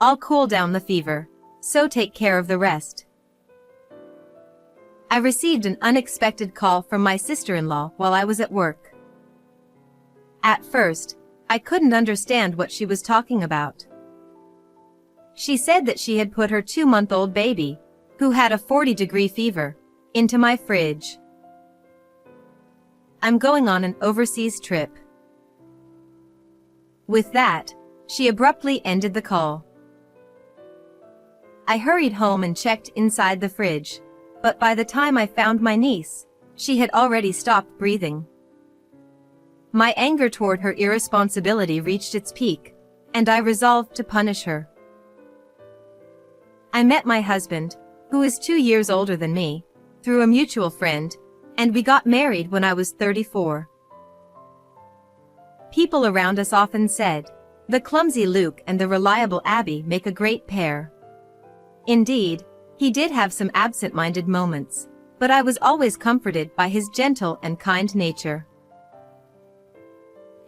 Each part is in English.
I'll cool down the fever, so take care of the rest. I received an unexpected call from my sister-in-law while I was at work. At first, I couldn't understand what she was talking about. She said that she had put her 2-month-old baby, who had a 40-degree fever, into my fridge. I'm going on an overseas trip. With that, she abruptly ended the call. I hurried home and checked inside the fridge, but by the time I found my niece, she had already stopped breathing. My anger toward her irresponsibility reached its peak, and I resolved to punish her. I met my husband, who is 2 years older than me, through a mutual friend, and we got married when I was 34. People around us often said, the clumsy Luke and the reliable Abby make a great pair. Indeed, he did have some absent-minded moments, but I was always comforted by his gentle and kind nature.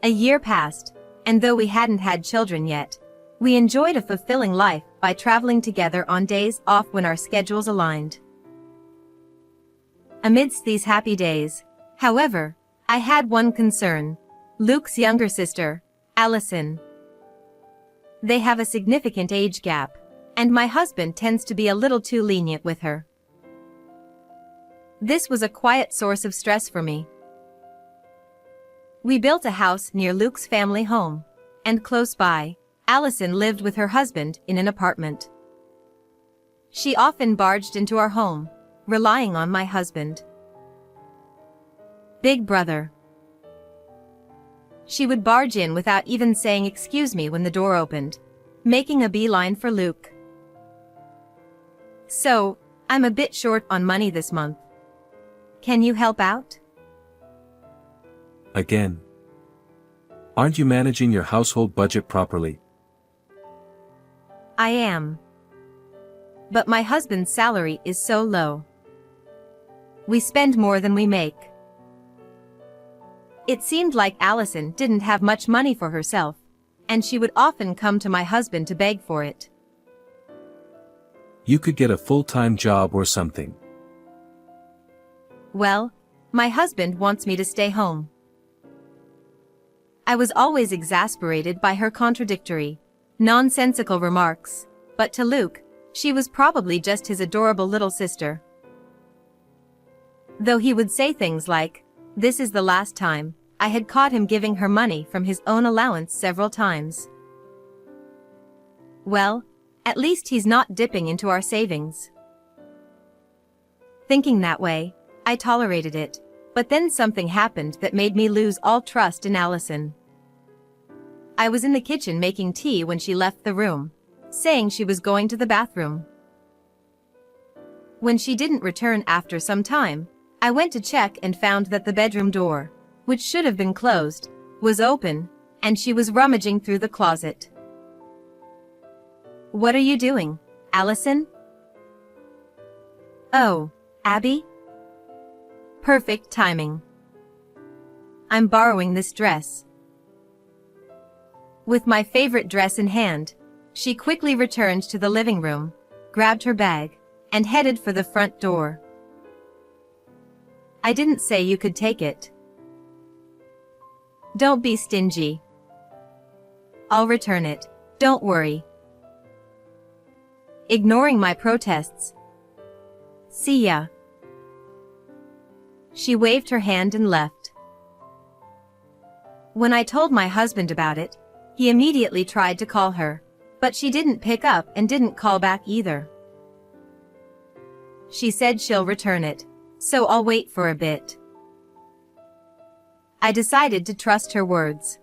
A year passed, and though we hadn't had children yet, we enjoyed a fulfilling life by traveling together on days off when our schedules aligned. Amidst these happy days, however, I had one concern: Luke's younger sister, Allison. They have a significant age gap, and my husband tends to be a little too lenient with her. This was a quiet source of stress for me. We built a house near Luke's family home, and close by, Allison lived with her husband in an apartment. She often barged into our home, relying on my husband. Big brother. She would barge in without even saying excuse me when the door opened, making a beeline for Luke. So, I'm a bit short on money this month. Can you help out? Again. Aren't you managing your household budget properly? I am. But my husband's salary is so low. We spend more than we make. It seemed like Allison didn't have much money for herself, and she would often come to my husband to beg for it. You could get a full-time job or something. Well, my husband wants me to stay home. I was always exasperated by her contradictory, nonsensical remarks, but to Luke, she was probably just his adorable little sister. Though he would say things like, "This is the last time," I had caught him giving her money from his own allowance several times. Well, at least he's not dipping into our savings. Thinking that way, I tolerated it, but then something happened that made me lose all trust in Allison. I was in the kitchen making tea when she left the room, saying she was going to the bathroom. When she didn't return after some time, I went to check and found that the bedroom door, which should have been closed, was open, and she was rummaging through the closet. "What are you doing, Allison?" "Oh, Abby? Perfect timing. I'm borrowing this dress." With my favorite dress in hand, she quickly returned to the living room, grabbed her bag, and headed for the front door. "I didn't say you could take it." "Don't be stingy. I'll return it, don't worry." Ignoring my protests. "See ya." She waved her hand and left. When I told my husband about it, he immediately tried to call her, but she didn't pick up and didn't call back either. She said she'll return it, so I'll wait for a bit. I decided to trust her words.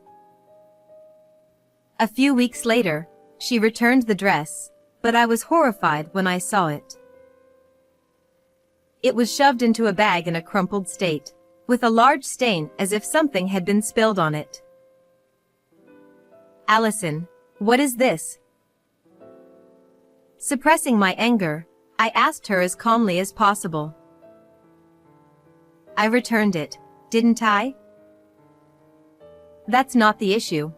A few weeks later, she returned the dress, but I was horrified when I saw it. It was shoved into a bag in a crumpled state, with a large stain as if something had been spilled on it. "Allison, what is this?" Suppressing my anger, I asked her as calmly as possible. "I returned it, didn't I?" "That's not the issue.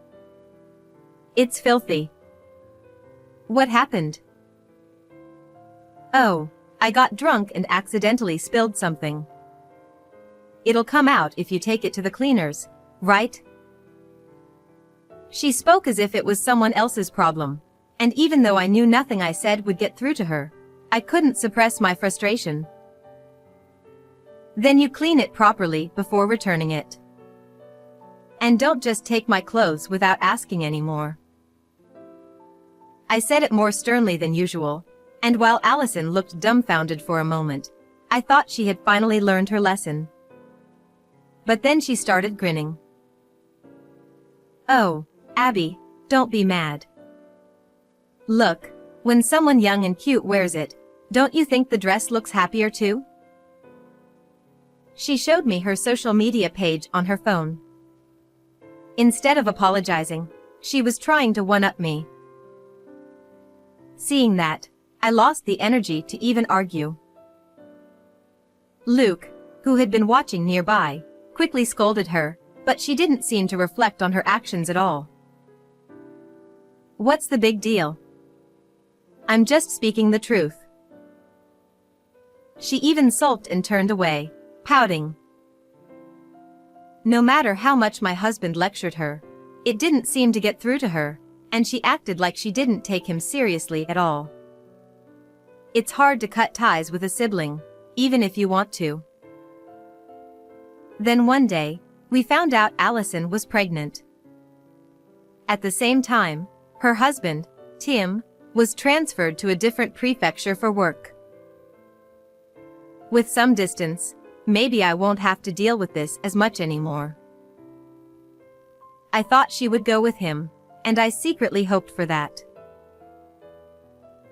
It's filthy." What happened? Oh, I got drunk and accidentally spilled something. It'll come out if you take it to the cleaners, right? She spoke as if it was someone else's problem, and even though I knew nothing I said would get through to her, I couldn't suppress my frustration. Then you clean it properly before returning it. And don't just take my clothes without asking anymore. I said it more sternly than usual, and while Allison looked dumbfounded for a moment, I thought she had finally learned her lesson. But then she started grinning. Oh, Abby, don't be mad. Look, when someone young and cute wears it, don't you think the dress looks happier too? She showed me her social media page on her phone. Instead of apologizing, she was trying to one-up me. Seeing that, I lost the energy to even argue. Luke, who had been watching nearby, quickly scolded her, but she didn't seem to reflect on her actions at all. What's the big deal? I'm just speaking the truth. She even sulked and turned away, pouting. No matter how much my husband lectured her, it didn't seem to get through to her, and she acted like she didn't take him seriously at all. It's hard to cut ties with a sibling, even if you want to. Then one day, we found out Allison was pregnant. At the same time, her husband, Tim, was transferred to a different prefecture for work. With some distance, maybe I won't have to deal with this as much anymore. I thought she would go with him, and I secretly hoped for that.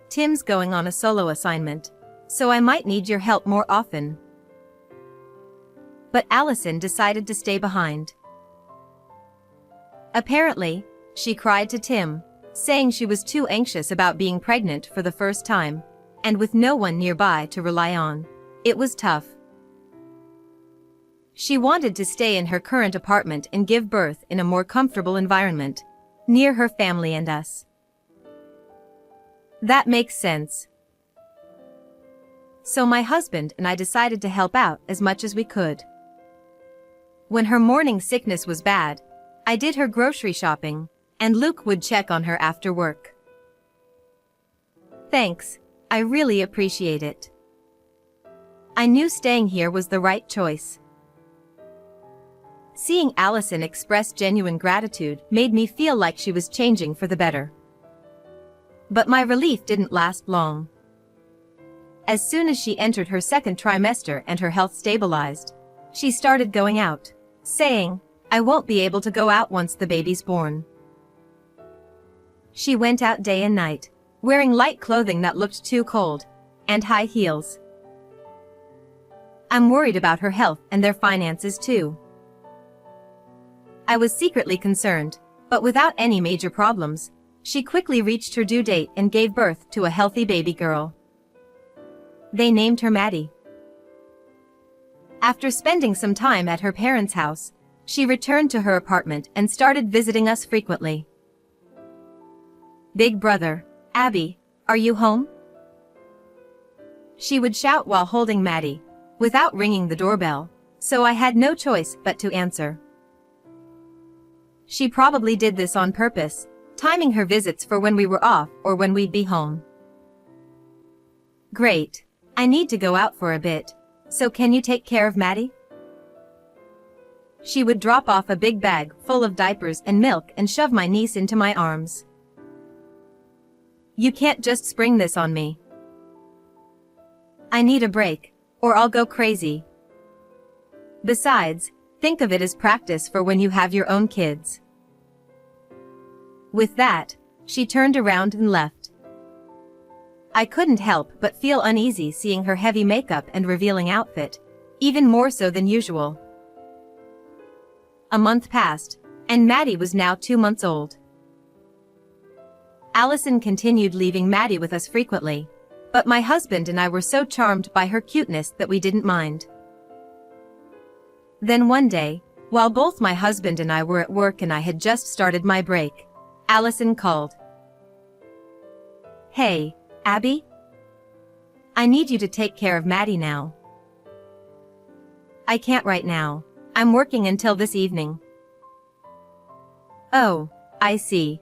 Tim's going on a solo assignment, so I might need your help more often. But Allison decided to stay behind. Apparently, she cried to Tim, saying she was too anxious about being pregnant for the first time, and with no one nearby to rely on, it was tough. She wanted to stay in her current apartment and give birth in a more comfortable environment, near her family and us. That makes sense. So my husband and I decided to help out as much as we could. When her morning sickness was bad, I did her grocery shopping, and Luke would check on her after work. Thanks, I really appreciate it. I knew staying here was the right choice. Seeing Allison express genuine gratitude made me feel like she was changing for the better. But my relief didn't last long. As soon as she entered her second trimester and her health stabilized, she started going out, saying, I won't be able to go out once the baby's born. She went out day and night, wearing light clothing that looked too cold, and high heels. I'm worried about her health and their finances too. I was secretly concerned, but without any major problems, she quickly reached her due date and gave birth to a healthy baby girl. They named her Maddie. After spending some time at her parents' house, she returned to her apartment and started visiting us frequently. Big brother, Abby, are you home? She would shout while holding Maddie, without ringing the doorbell, so I had no choice but to answer. She probably did this on purpose, timing her visits for when we were off or when we'd be home. Great, I need to go out for a bit, so can you take care of Maddie? She would drop off a big bag full of diapers and milk and shove my niece into my arms. You can't just spring this on me. I need a break, or I'll go crazy. Besides, think of it as practice for when you have your own kids. With that, she turned around and left. I couldn't help but feel uneasy seeing her heavy makeup and revealing outfit, even more so than usual. A month passed, and Maddie was now 2 months old. Allison continued leaving Maddie with us frequently, but my husband and I were so charmed by her cuteness that we didn't mind. Then one day, while both my husband and I were at work and I had just started my break, Allison called. Hey, Abby? I need you to take care of Maddie now. I can't right now. I'm working until this evening. Oh, I see.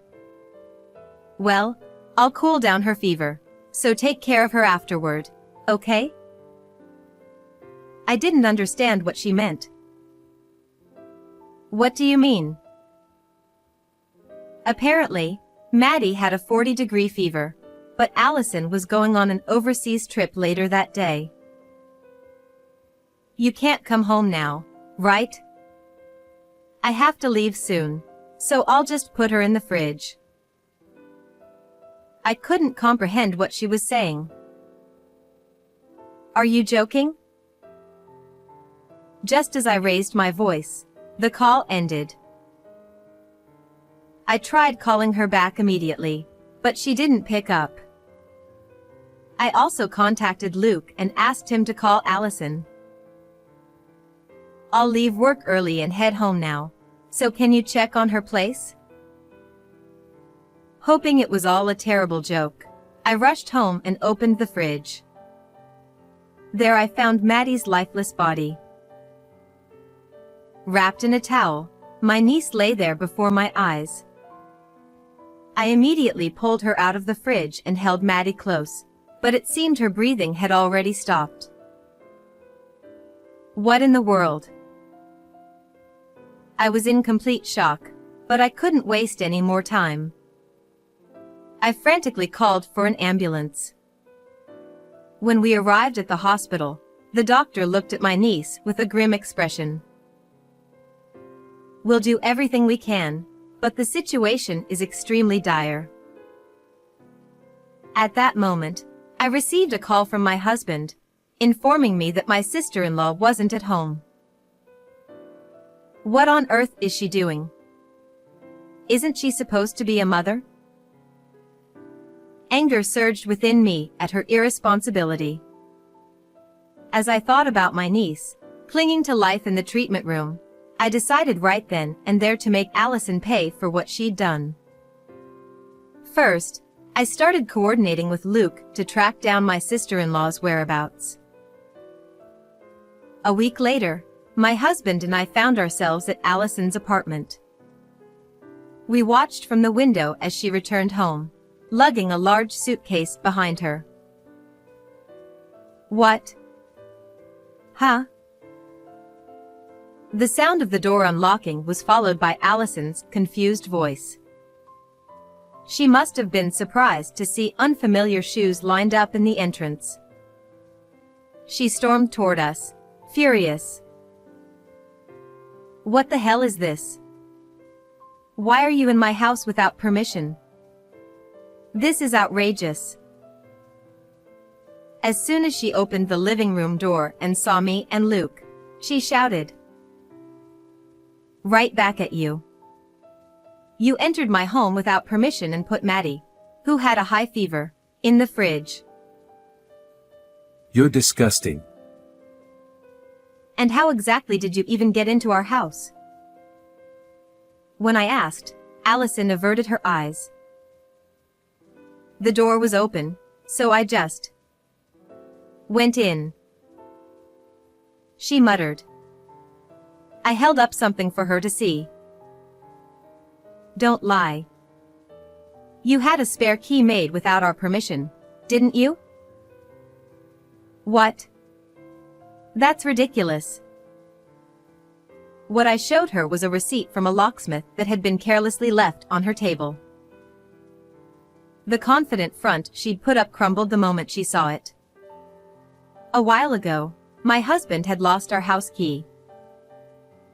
Well, I'll cool down her fever, so take care of her afterward, okay? I didn't understand what she meant. What do you mean? Apparently, Maddie had a 40-degree fever, but Allison was going on an overseas trip later that day. You can't come home now, right? I have to leave soon, so I'll just put her in the fridge. I couldn't comprehend what she was saying. Are you joking? Just as I raised my voice, the call ended. I tried calling her back immediately, but she didn't pick up. I also contacted Luke and asked him to call Allison. I'll leave work early and head home now, so can you check on her place? Hoping it was all a terrible joke, I rushed home and opened the fridge. There I found Maddie's lifeless body. Wrapped in a towel, my niece lay there before my eyes. I immediately pulled her out of the fridge and held Maddie close, but it seemed her breathing had already stopped. What in the world? I was in complete shock, but I couldn't waste any more time. I frantically called for an ambulance. When we arrived at the hospital, the doctor looked at my niece with a grim expression. We'll do everything we can, but the situation is extremely dire. At that moment, I received a call from my husband, informing me that my sister-in-law wasn't at home. What on earth is she doing? Isn't she supposed to be a mother? Anger surged within me at her irresponsibility. As I thought about my niece, clinging to life in the treatment room, I decided right then and there to make Allison pay for what she'd done. First, I started coordinating with Luke to track down my sister-in-law's whereabouts. A week later, my husband and I found ourselves at Allison's apartment. We watched from the window as she returned home, lugging a large suitcase behind her. What? Huh? The sound of the door unlocking was followed by Allison's confused voice. She must have been surprised to see unfamiliar shoes lined up in the entrance. She stormed toward us, furious. What the hell is this? Why are you in my house without permission? This is outrageous. As soon as she opened the living room door and saw me and Luke, she shouted. Right back at you. You entered my home without permission and put Maddie, who had a high fever, in the fridge. You're disgusting. And how exactly did you even get into our house? When I asked, Allison averted her eyes. The door was open, so I just went in. She muttered. I held up something for her to see. Don't lie. You had a spare key made without our permission, didn't you? What? That's ridiculous. What I showed her was a receipt from a locksmith that had been carelessly left on her table. The confident front she'd put up crumbled the moment she saw it. A while ago, my husband had lost our house key.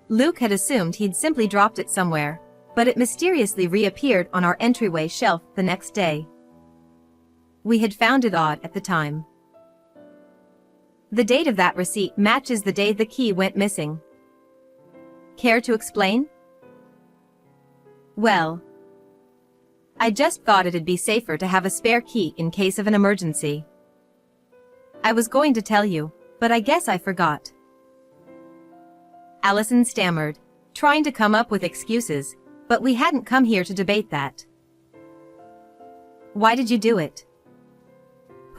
Luke had assumed he'd simply dropped it somewhere, but it mysteriously reappeared on our entryway shelf the next day. We had found it odd at the time. The date of that receipt matches the day the key went missing. Care to explain? Well, I just thought it'd be safer to have a spare key in case of an emergency. I was going to tell you, but I guess I forgot. Allison stammered, trying to come up with excuses, but we hadn't come here to debate that. Why did you do it?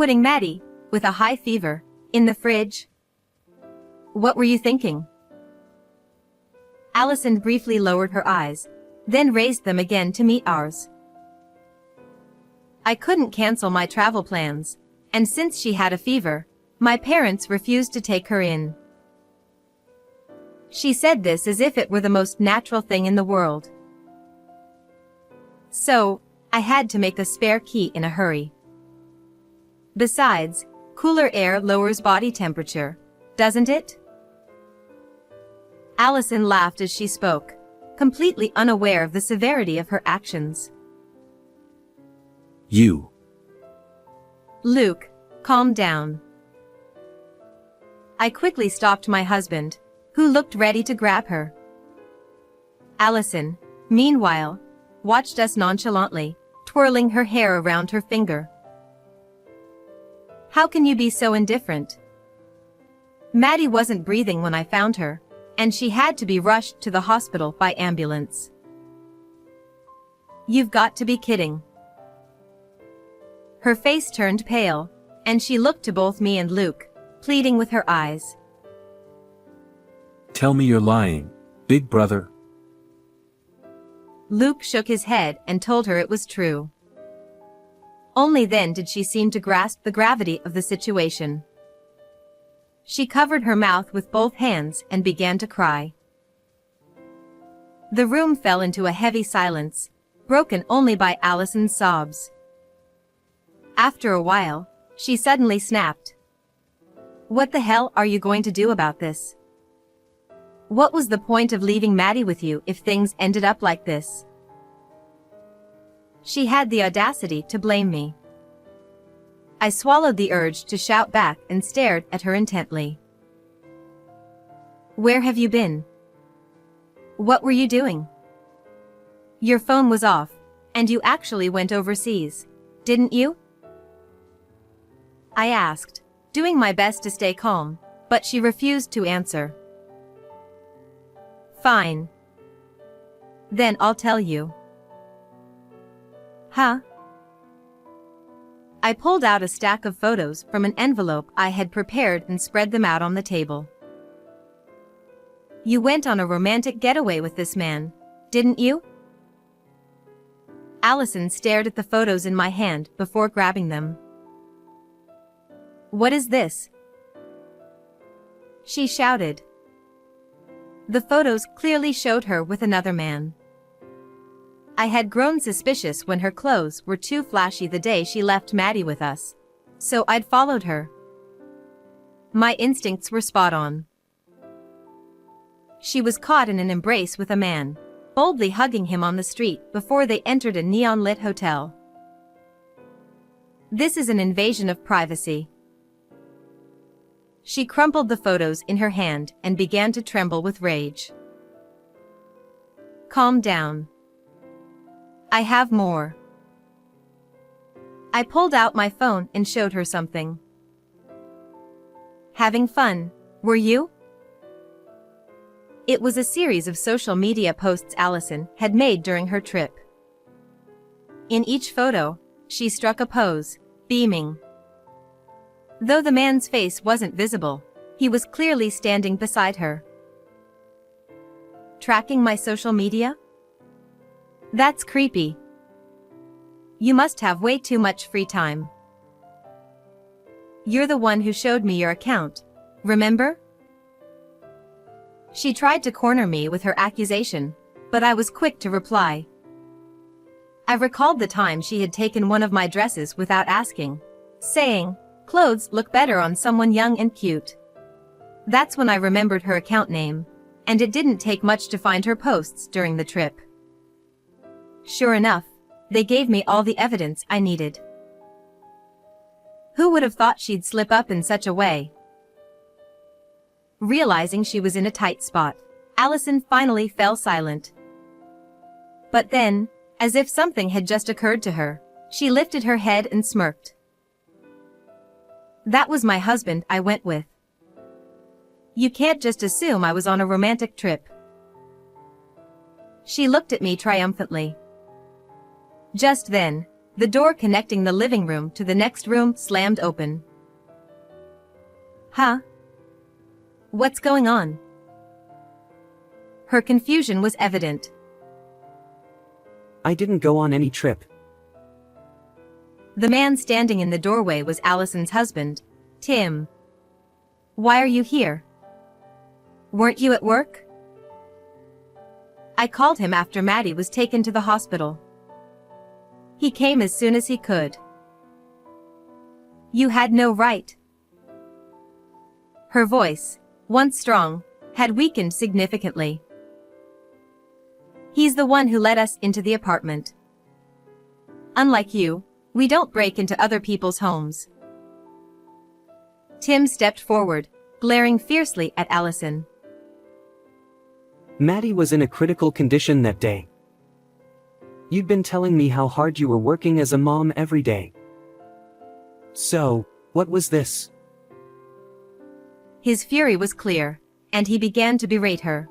Putting Maddie, with a high fever, in the fridge? What were you thinking? Allison briefly lowered her eyes, then raised them again to meet ours. I couldn't cancel my travel plans, and since she had a fever, my parents refused to take her in. She said this as if it were the most natural thing in the world. So, I had to make a spare key in a hurry. Besides, cooler air lowers body temperature, doesn't it? Allison laughed as she spoke, completely unaware of the severity of her actions. You. Luke, calm down. I quickly stopped my husband, who looked ready to grab her. Allison, meanwhile, watched us nonchalantly, twirling her hair around her finger. How can you be so indifferent? Maddie wasn't breathing when I found her, and she had to be rushed to the hospital by ambulance. You've got to be kidding. Her face turned pale, and she looked to both me and Luke, pleading with her eyes. Tell me you're lying, big brother. Luke shook his head and told her it was true. Only then did she seem to grasp the gravity of the situation. She covered her mouth with both hands and began to cry. The room fell into a heavy silence, broken only by Allison's sobs. After a while, she suddenly snapped. What the hell are you going to do about this? What was the point of leaving Maddie with you if things ended up like this? She had the audacity to blame me. I swallowed the urge to shout back and stared at her intently. Where have you been? What were you doing? Your phone was off, and you actually went overseas, didn't you? I asked, doing my best to stay calm, but she refused to answer. Fine. Then I'll tell you. Huh? I pulled out a stack of photos from an envelope I had prepared and spread them out on the table. You went on a romantic getaway with this man, didn't you? Allison stared at the photos in my hand before grabbing them. What is this? She shouted. The photos clearly showed her with another man. I had grown suspicious when her clothes were too flashy the day she left Maddie with us, so I'd followed her. My instincts were spot on. She was caught in an embrace with a man, boldly hugging him on the street before they entered a neon-lit hotel. This is an invasion of privacy. She crumpled the photos in her hand and began to tremble with rage. Calm down. I have more. I pulled out my phone and showed her something. Having fun, were you? It was a series of social media posts Allison had made during her trip. In each photo, she struck a pose, beaming. Though the man's face wasn't visible, he was clearly standing beside her. Tracking my social media? That's creepy. You must have way too much free time. You're the one who showed me your account, remember? She tried to corner me with her accusation, but I was quick to reply. I recalled the time she had taken one of my dresses without asking, saying, "Clothes look better on someone young and cute." That's when I remembered her account name, and it didn't take much to find her posts during the trip. Sure enough, they gave me all the evidence I needed. Who would have thought she'd slip up in such a way? Realizing she was in a tight spot, Allison finally fell silent. But then, as if something had just occurred to her, she lifted her head and smirked. That was my husband I went with. You can't just assume I was on a romantic trip. She looked at me triumphantly. Just then, the door connecting the living room to the next room slammed open. Huh? What's going on? Her confusion was evident. I didn't go on any trip. The man standing in the doorway was Allison's husband, Tim. Why are you here? Weren't you at work? I called him after Maddie was taken to the hospital. He came as soon as he could. You had no right. Her voice, once strong, had weakened significantly. He's the one who let us into the apartment. Unlike you, we don't break into other people's homes. Tim stepped forward, glaring fiercely at Allison. Maddie was in a critical condition that day. You'd been telling me how hard you were working as a mom every day. So, what was this? His fury was clear, and he began to berate her.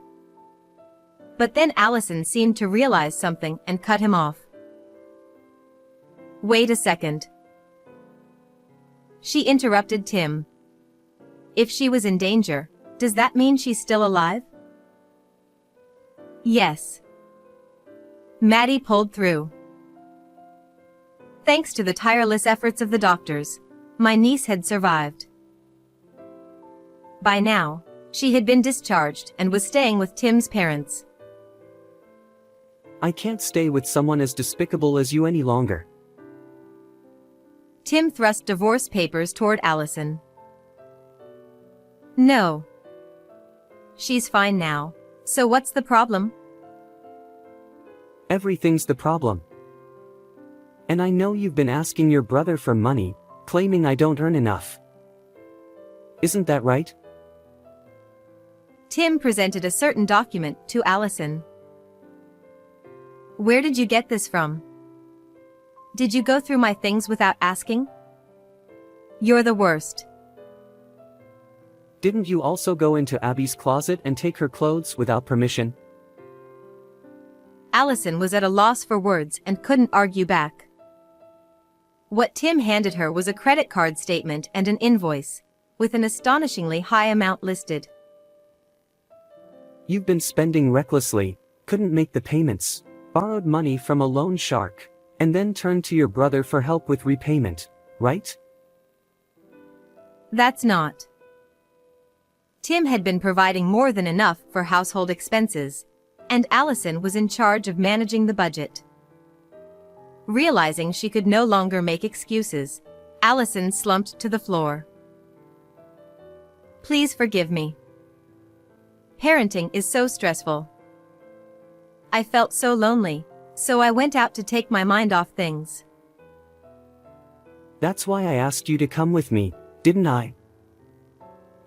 But then Allison seemed to realize something and cut him off. Wait a second. She interrupted Tim. If she was in danger, does that mean she's still alive? Yes. Maddie pulled through. Thanks to the tireless efforts of the doctors, my niece had survived. By now, she had been discharged and was staying with Tim's parents. I can't stay with someone as despicable as you any longer. Tim thrust divorce papers toward Allison. No. She's fine now, so what's the problem? Everything's the problem. And I know you've been asking your brother for money, claiming I don't earn enough. Isn't that right? Tim presented a certain document to Allison. Where did you get this from? Did you go through my things without asking? You're the worst. Didn't you also go into Abby's closet and take her clothes without permission? Allison was at a loss for words and couldn't argue back. What Tim handed her was a credit card statement and an invoice, with an astonishingly high amount listed. You've been spending recklessly, couldn't make the payments, borrowed money from a loan shark, and then turned to your brother for help with repayment, right? That's not. Tim had been providing more than enough for household expenses, and Allison was in charge of managing the budget. Realizing she could no longer make excuses, Allison slumped to the floor. Please forgive me. Parenting is so stressful. I felt so lonely, so I went out to take my mind off things. That's why I asked you to come with me, didn't I?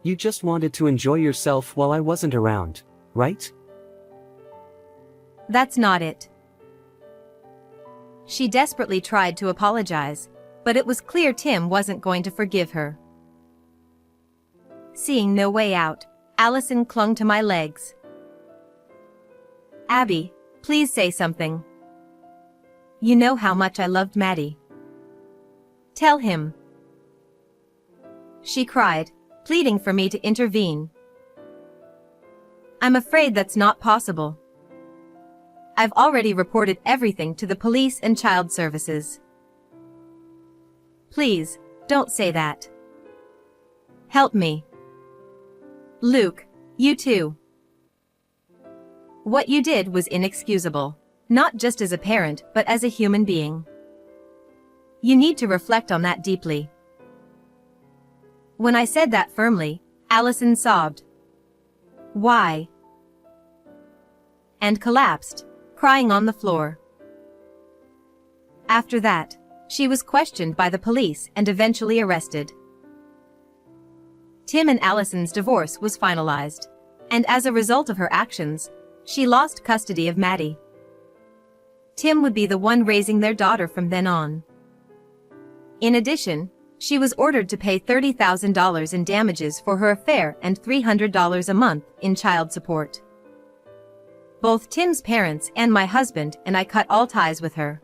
You just wanted to enjoy yourself while I wasn't around, right? That's not it. She desperately tried to apologize, but it was clear Tim wasn't going to forgive her. Seeing no way out, Allison clung to my legs. Abby, please say something. You know how much I loved Maddie. Tell him. She cried, pleading for me to intervene. I'm afraid that's not possible. I've already reported everything to the police and child services. Please, don't say that. Help me. Luke, you too. What you did was inexcusable, not just as a parent but as a human being. You need to reflect on that deeply. When I said that firmly, Allison sobbed. Why? And collapsed, crying on the floor. After that, she was questioned by the police and eventually arrested. Tim and Allison's divorce was finalized, and as a result of her actions, she lost custody of Maddie. Tim would be the one raising their daughter from then on. In addition, she was ordered to pay $30,000 in damages for her affair and $300 a month in child support. Both Tim's parents and my husband and I cut all ties with her.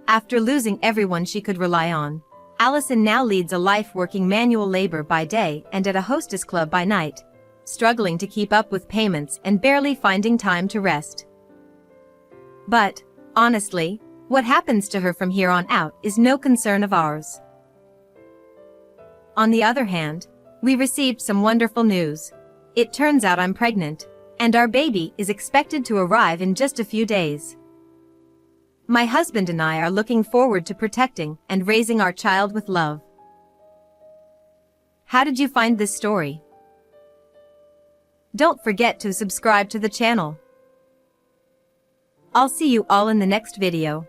After losing everyone she could rely on, Allison now leads a life working manual labor by day and at a hostess club by night, struggling to keep up with payments and barely finding time to rest. But, honestly, what happens to her from here on out is no concern of ours. On the other hand, we received some wonderful news. It turns out I'm pregnant, and our baby is expected to arrive in just a few days. My husband and I are looking forward to protecting and raising our child with love. How did you find this story? Don't forget to subscribe to the channel. I'll see you all in the next video.